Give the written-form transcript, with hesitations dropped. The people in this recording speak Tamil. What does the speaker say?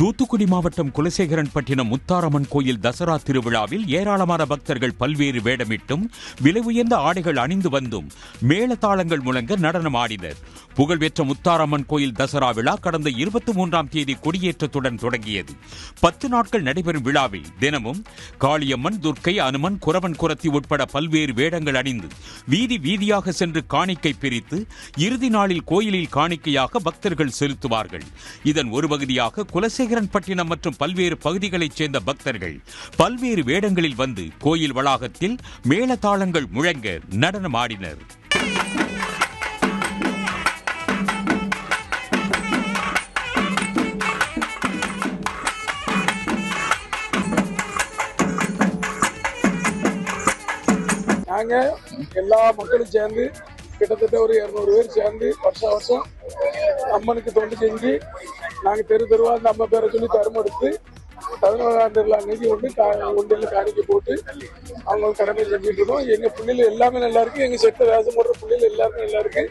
தூத்துக்குடி மாவட்டம் குலசேகரன்பட்டினம் முத்தாரம்மன் கோயில் தசரா திருவிழாவில் ஏராளமான பக்தர்கள் பல்வேறு வேடமிட்டும் விலை உயர்ந்த ஆடைகள் அணிந்து வந்தும் மேளதாளங்கள் முழங்க நடனம் ஆடினர். புகழ்பெற்ற முத்தாரம்மன் கோயில் தசரா விழா கடந்த 23ஆம் தேதி கொடியேற்றத்துடன் தொடங்கியது. 10 நாட்கள் நடைபெறும் விழாவில் தினமும் காளியம்மன், துர்க்கை, அனுமன், குரவன் குரத்தி உட்பட பல்வேறு வேடங்கள் அணிந்து வீதி வீதியாக சென்று காணிக்கை பிரித்து இறுதி நாளில் கோயிலில் காணிக்கையாக பக்தர்கள் செலுத்துவார்கள். இதன் ஒரு பகுதியாக குலசேகரன்பட்டினம் மற்றும் பல்வேறு பகுதிகளைச் சேர்ந்த பக்தர்கள் பல்வேறு வேடங்களில் வந்து கோயில் வளாகத்தில் மேளதாளங்கள் முழங்க நடனமாடினர். நாங்க எல்லா மக்களும் சேர்ந்து கிட்டத்தட்ட ஒரு 200 பேர் சேர்ந்து வருஷம் அம்மனுக்கு தொண்டு செஞ்சு நாங்க தெருவா அந்த அம்மா பேரை சொல்லி தருமெடுத்து 11ஆம் திருவிழா அன்னைக்கு ஒன்றில் காணிக்கை போட்டு அவங்களுக்கு கடமை செஞ்சுட்டு இருக்கோம். எங்க பிள்ளைகள் எல்லாமே நல்லா இருக்கு. எங்க செட்ட வேஷம் போடுற பிள்ளைகள் எல்லாருமே நல்லா இருக்கு.